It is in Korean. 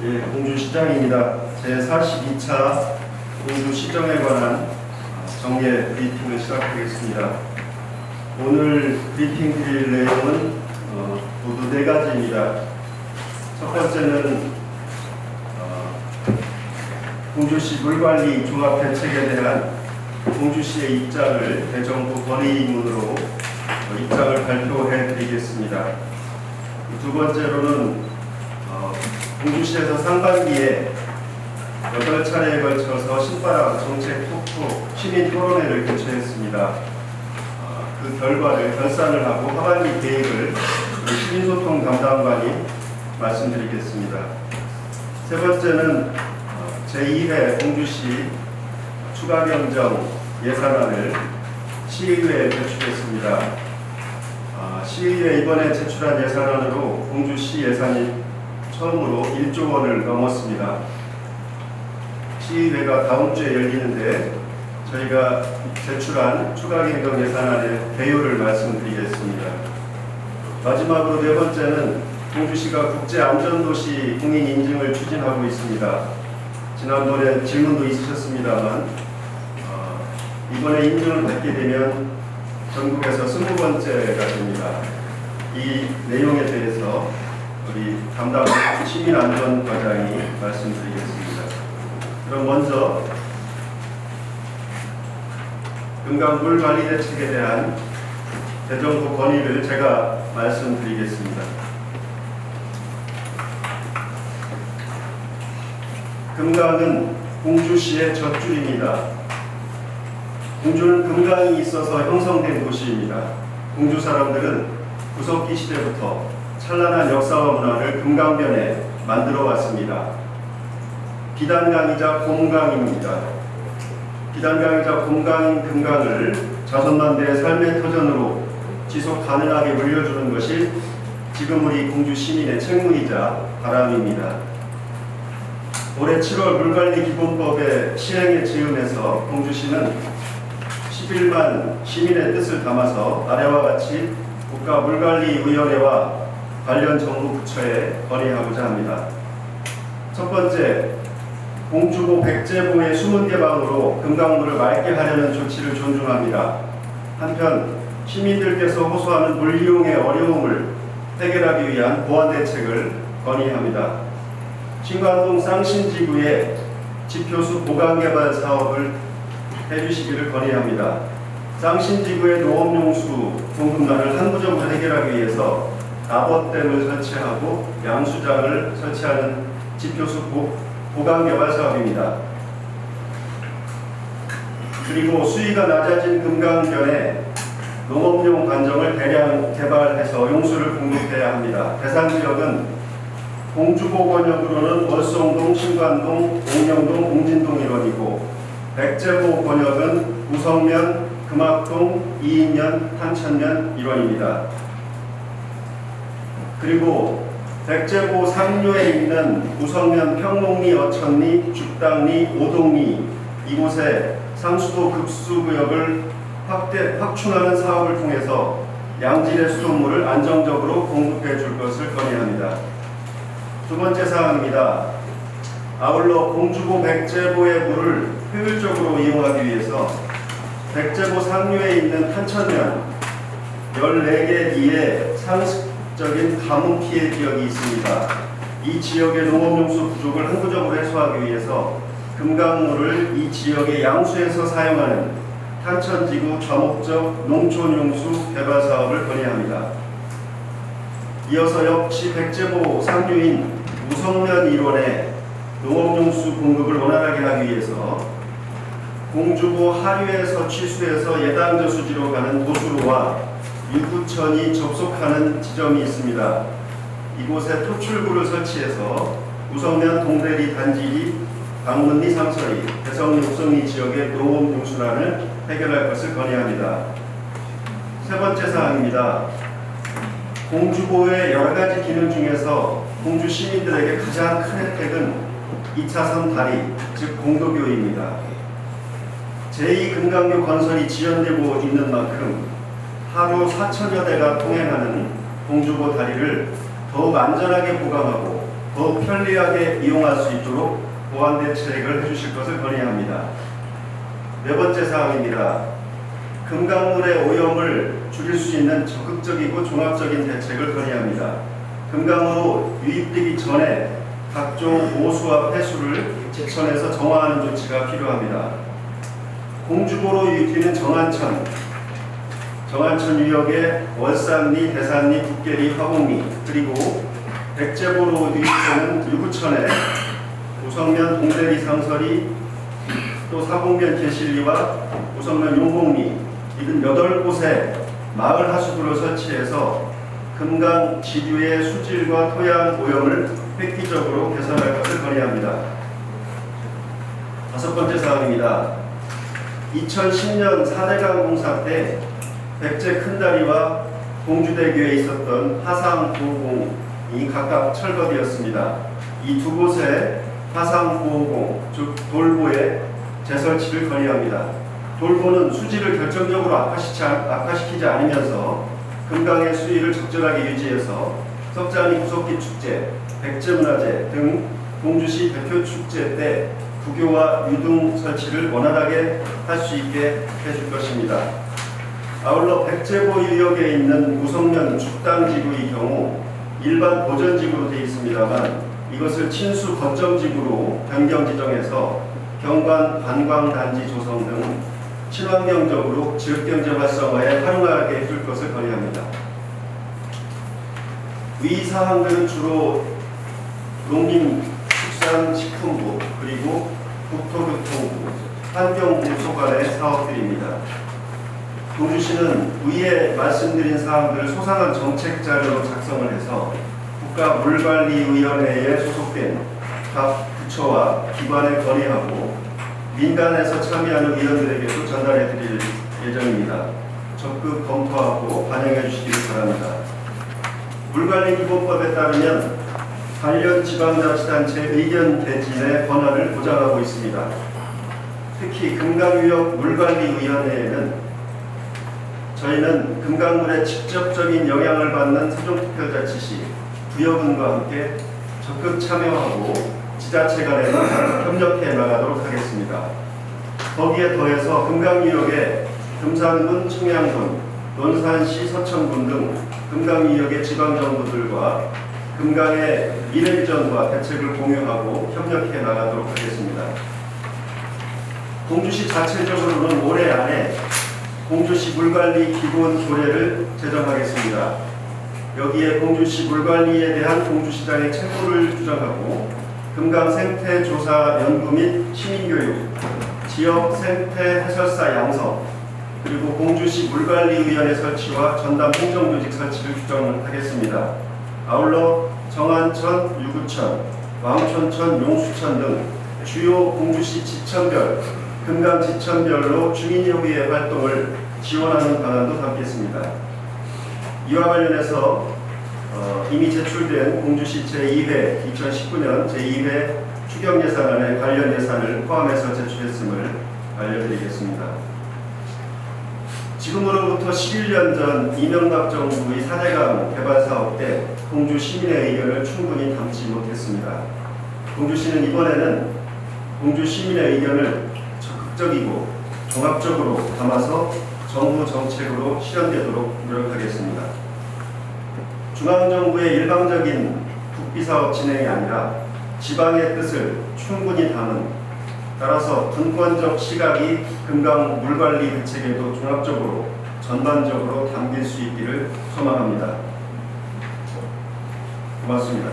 예, 공주시장입니다. 제42차 공주시정에 관한 정례 브리핑을 시작하겠습니다. 오늘 브리핑 드릴 내용은 모두 4가지입니다. 첫 번째는 공주시 물관리 종합대책에 대한 공주시의 입장을 대정부 건의문으로 입장을 발표해 드리겠습니다. 두 번째로는 공주시에서 상반기에 8차례에 걸쳐서 신바람 정책 토크 시민 토론회를 개최했습니다. 그 결산을 하고 하반기 계획을 시민소통 담당관이 말씀드리겠습니다. 세 번째는 제2회 공주시 추가경정 예산안을 시의회에 제출했습니다. 시의회 이번에 제출한 예산안으로 공주시 예산이 처음으로 1조 원을 넘었습니다. 시의회가 다음 주에 열리는데 저희가 제출한 추가경정 예산안의 개요를 말씀드리겠습니다. 마지막으로 4번째는 공주시가 국제안전도시 공인 인증을 추진하고 있습니다. 지난번에 질문도 있으셨습니다만 이번에 인증을 받게 되면 전국에서 20번째가 됩니다. 이 내용에 대해서 우리 담당 시민안전과장이 말씀드리겠습니다. 그럼 먼저 금강물관리대책에 대한 대정부 건의를 제가 말씀드리겠습니다. 금강은 공주시의 젖줄입니다. 공주는 금강이 있어서 형성된 도시입니다. 공주 사람들은 구석기 시대부터 찬란한 역사와 문화를 금강변에 만들어 왔습니다. 비단강이자 곰강입니다. 비단강이자 곰강인 금강을 자손만대의 삶의 터전으로 지속 가능하게 물려주는 것이 지금 우리 공주 시민의 책무이자 바람입니다. 올해 7월 물관리 기본법의 시행에 즈음해서 공주시는 11만 시민의 뜻을 담아서 아래와 같이 국가물관리위원회와 관련 정부 부처에 건의하고자 합니다. 첫 번째, 공주보 백제보의 수문 개방으로 금강물을 맑게 하려는 조치를 존중합니다. 한편 시민들께서 호소하는 물 이용의 어려움을 해결하기 위한 보완 대책을 건의합니다. 신관동 쌍신지구의 지표수 보강개발 사업을 해주시기를 건의합니다. 쌍신지구의 농업용수 공급난을 항구적으로 해결하기 위해서 나봇댐을 설치하고 양수장을 설치하는 지표수 보강개발 사업입니다. 그리고 수위가 낮아진 금강변에 농업용 관정을 대량 개발해서 용수를 공급해야 합니다. 대상 지역은 공주보 권역으로는 월성동, 신관동, 옥령동, 옹진동 일원이고 백제보 권역은 우성면, 금악동, 이인면, 탄천면 일원입니다. 그리고 백제보 상류에 있는 우성면 평목리, 어천리, 죽당리, 오동리 이곳에 상수도 급수구역을 확충하는 사업을 통해서 양질의 수돗물을 안정적으로 공급해 줄 것을 건의합니다. 두 번째 사항입니다. 아울러 공주보 백제보의 물을 효율적으로 이용하기 위해서 백제보 상류에 있는 탄천면 14개 리에 상습적인 가뭄 피해 지역이 있습니다. 이 지역의 농업용수 부족을 항구적으로 해소하기 위해서 금강물을 이 지역의 양수에서 사용하는 탄천지구 좌목적 농촌용수 개발 사업을 건의합니다. 이어서 역시 백제보 상류인 우성면 일원에 농업용수 공급을 원활하게 하기 위해서 공주보 하류에서 취수해서 예당저수지로 가는 도수로와 유구천이 접속하는 지점이 있습니다. 이곳에 토출구를 설치해서 우성면 동대리 단지리, 강문리 상서리, 대성리 옥성리 지역의 농업용수난을 해결할 것을 건의합니다. 세 번째 사항입니다. 공주보의 여러가지 기능 중에서 공주 시민들에게 가장 큰 혜택은 2차선 다리, 즉 공도교입니다. 제2금강교 건설이 지연되고 있는 만큼 하루 4천여 대가 통행하는 공주보 다리를 더욱 안전하게 보강하고 더욱 편리하게 이용할 수 있도록 보완 대책을 해주실 것을 건의합니다. 네 번째 사항입니다. 금강물의 오염을 줄일 수 있는 적극적이고 종합적인 대책을 건의합니다. 금강으로 유입되기 전에 각종 오수와 폐수를 제천에서 정화하는 조치가 필요합니다. 공주보로 유입되는 정안천 유역의 월산리, 대산리, 북계리, 화곡리, 그리고 백제보로 유입되는 유구천에 우성면 동대리 상설이, 또 사곡면 개실리와 우성면 용곡리 이등 8곳에 마을 하수구를 설치해서 금강 지류의 수질과 토양 오염을 획기적으로 개선할 것을 건의합니다. 다섯 번째 사항입니다. 2010년 4대강 공사 때 백제 큰다리와 공주대교에 있었던 하상보호공이 각각 철거되었습니다. 이 두 곳에 하상보호공, 즉 돌보의 재설치를 건의합니다. 돌보는 수질을 결정적으로 악화시키지 않으면서 금강의 수위를 적절하게 유지해서 석자리 구석기 축제, 백제문화제 등 공주시 대표 축제 때 구교와 유등 설치를 원활하게 할 수 있게 해줄 것입니다. 아울러 백제보 유역에 있는 우성면 축당지구의 경우 일반 보전지구로 되어 있습니다만 이것을 친수 거점지구로 변경 지정해서 경관 관광단지 조성 등 친환경적으로 지역경제 활성화에 활용하게 해줄 것을 건의합니다. 위 사항들은 주로 농림축산식품부 그리고 국토교통부, 환경부 소관의 사업들입니다. 공주시는 위에 말씀드린 사항들을 소상한 정책 자료로 작성을 해서 국가물관리위원회에 소속된 각 부처와 기관에 건의하고 민간에서 참여하는 위원들에게도 전달해 드릴 예정입니다. 적극 검토하고 반영해 주시기를 바랍니다. 물관리기본법에 따르면 관련 지방자치단체 의견 개진의 권한을 보장하고 있습니다. 특히 금강유역 물관리위원회에는 저희는 금강물에 직접적인 영향을 받는 세종특별자치시 구역은과 함께 적극 참여하고 지자체 간에도 협력해 나가도록 하겠습니다. 거기에 더해서 금강유역의 금산군, 청양군, 논산시, 서천군 등 금강유역의 지방정부들과 금강의 미래비전과 대책을 공유하고 협력해 나가도록 하겠습니다. 공주시 자체적으로는 올해 안에 공주시 물관리 기본 조례를 제정하겠습니다. 여기에 공주시 물관리에 대한 공주시장의 책무를 규정하고 금강 생태 조사 연구 및 시민교육, 지역 생태 해설사 양성, 그리고 공주시 물관리위원회 설치와 전담 행정조직 설치를 규정하겠습니다. 아울러 정안천, 유구천, 왕촌천, 용수천 등 주요 공주시 지천별, 금강 지천별로 주민협의회 활동을 지원하는 방안도 담겠습니다. 이와 관련해서 이미 제출된 공주시 제2회 2019년 제2회 추경예산안에 관련 예산을 포함해서 제출했음을 알려드리겠습니다. 지금으로부터 11년 전 이명박 정부의 4대강 개발사업 때 공주 시민의 의견을 충분히 담지 못했습니다. 공주시는 이번에는 공주 시민의 의견을 적극적이고 종합적으로 담아서 정부 정책으로 실현되도록 노력하겠습니다. 중앙정부의 일방적인 국비사업 진행이 아니라 지방의 뜻을 충분히 담은, 따라서 분권적 시각이 금강 물관리 대책에도 종합적으로 전반적으로 담길 수 있기를 소망합니다. 고맙습니다.